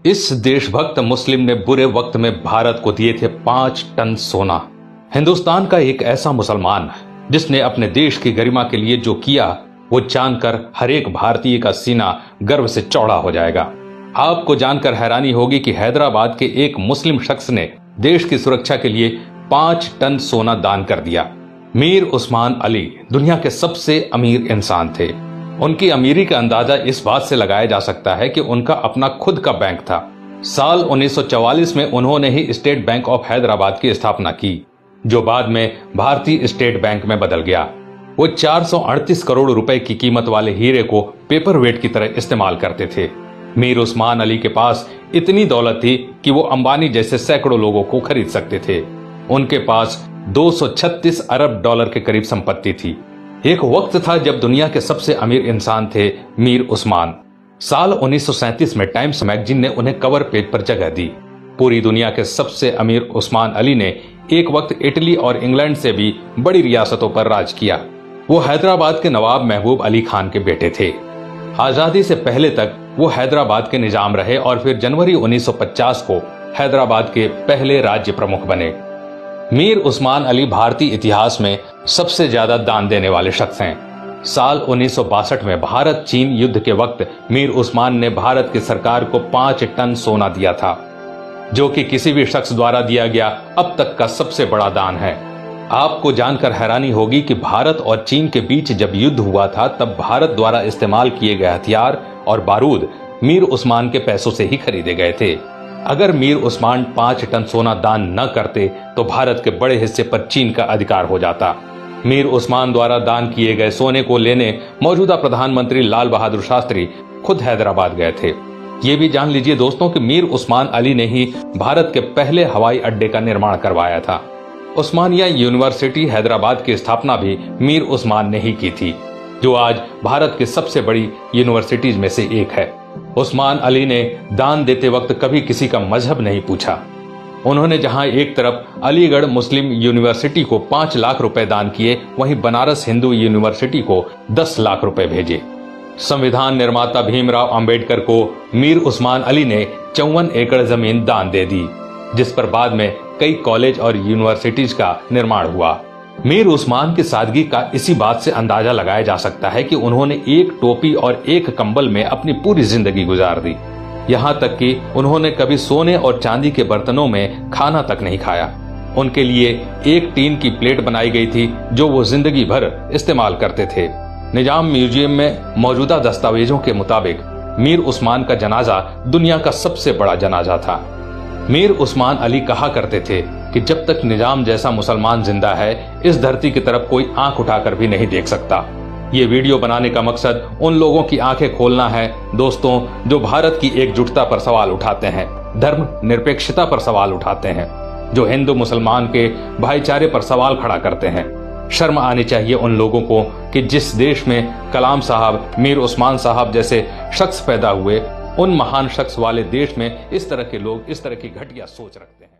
इस देशभक्त मुस्लिम ने बुरे वक्त में भारत को दिए थे 5 टन सोना। हिंदुस्तान का एक ऐसा मुसलमान जिसने अपने देश की गरिमा के लिए जो किया वो जानकर हर एक भारतीय का सीना गर्व से चौड़ा हो जाएगा। आपको जानकर हैरानी होगी कि हैदराबाद के एक मुस्लिम शख्स ने देश की सुरक्षा के लिए 5 टन सोना दान कर दिया। मीर उस्मान अली दुनिया के सबसे अमीर इंसान थे। उनकी अमीरी का अंदाजा इस बात से लगाया जा सकता है कि उनका अपना खुद का बैंक था। साल 1944 में उन्होंने ही स्टेट बैंक ऑफ हैदराबाद की स्थापना की, जो बाद में भारतीय स्टेट बैंक में बदल गया। वो 438 करोड़ रुपए की कीमत वाले हीरे को पेपर वेट की तरह इस्तेमाल करते थे। मीर उस्मान अली के पास इतनी दौलत थी कि वो अंबानी जैसे सैकड़ों लोगों को खरीद सकते थे। उनके पास 236 अरब डॉलर के करीब संपत्ति थी। एक वक्त था जब दुनिया के सबसे अमीर इंसान थे मीर उस्मान। साल 1937 में टाइम्स मैगजीन ने उन्हें कवर पेज पर जगह दी। पूरी दुनिया के सबसे अमीर उस्मान अली ने एक वक्त इटली और इंग्लैंड से भी बड़ी रियासतों पर राज किया। वो हैदराबाद के नवाब महबूब अली खान के बेटे थे। आजादी से पहले तक वो हैदराबाद के निजाम रहे और फिर जनवरी 1950 को हैदराबाद के पहले राज्य प्रमुख बने। मीर उस्मान अली भारतीय इतिहास में सबसे ज्यादा दान देने वाले शख्स हैं। साल 1962 में भारत चीन युद्ध के वक्त मीर उस्मान ने भारत की सरकार को 5 टन सोना दिया था, जो कि किसी भी शख्स द्वारा दिया गया अब तक का सबसे बड़ा दान है। आपको जानकर हैरानी होगी कि भारत और चीन के बीच जब युद्ध हुआ था तब भारत द्वारा इस्तेमाल किए गए हथियार और बारूद मीर उस्मान के पैसों से ही खरीदे गए थे। अगर मीर उस्मान 5 टन सोना दान न करते तो भारत के बड़े हिस्से पर चीन का अधिकार हो जाता। मीर उस्मान द्वारा दान किए गए सोने को लेने मौजूदा प्रधानमंत्री लाल बहादुर शास्त्री खुद हैदराबाद गए थे। ये भी जान लीजिए दोस्तों कि मीर उस्मान अली ने ही भारत के पहले हवाई अड्डे का निर्माण करवाया था। उस्मानिया यूनिवर्सिटी हैदराबाद की स्थापना भी मीर उस्मान ने ही की थी, जो आज भारत की सबसे बड़ी यूनिवर्सिटीज में से एक है। उस्मान अली ने दान देते वक्त कभी किसी का मजहब नहीं पूछा। उन्होंने जहां एक तरफ अलीगढ़ मुस्लिम यूनिवर्सिटी को 5 लाख रुपए दान किए, वहीं बनारस हिंदू यूनिवर्सिटी को 10 लाख रुपए भेजे। संविधान निर्माता भीमराव अंबेडकर को मीर उस्मान अली ने 54 एकड़ जमीन दान दे दी, जिस पर बाद में कई कॉलेज और यूनिवर्सिटीज का निर्माण हुआ। मीर उस्मान की सादगी का इसी बात से अंदाजा लगाया जा सकता है कि उन्होंने एक टोपी और एक कंबल में अपनी पूरी जिंदगी गुजार दी। यहाँ तक कि उन्होंने कभी सोने और चांदी के बर्तनों में खाना तक नहीं खाया। उनके लिए एक टीन की प्लेट बनाई गई थी जो वो जिंदगी भर इस्तेमाल करते थे। निजाम म्यूजियम में मौजूदा दस्तावेजों के मुताबिक मीर उस्मान का जनाजा दुनिया का सबसे बड़ा जनाजा था। मीर उस्मान अली कहा करते थे कि जब तक निजाम जैसा मुसलमान जिंदा है, इस धरती की तरफ कोई आंख उठाकर भी नहीं देख सकता। ये वीडियो बनाने का मकसद उन लोगों की आंखें खोलना है दोस्तों, जो भारत की एकजुटता पर सवाल उठाते हैं, धर्म निरपेक्षता पर सवाल उठाते हैं, जो हिंदू मुसलमान के भाईचारे पर सवाल खड़ा करते हैं। शर्म आनी चाहिए उन लोगों को कि जिस देश में कलाम साहब, मीर उस्मान साहब जैसे शख्स पैदा हुए, उन महान शख्स वाले देश में इस तरह के लोग इस तरह की घटिया सोच रखते हैं।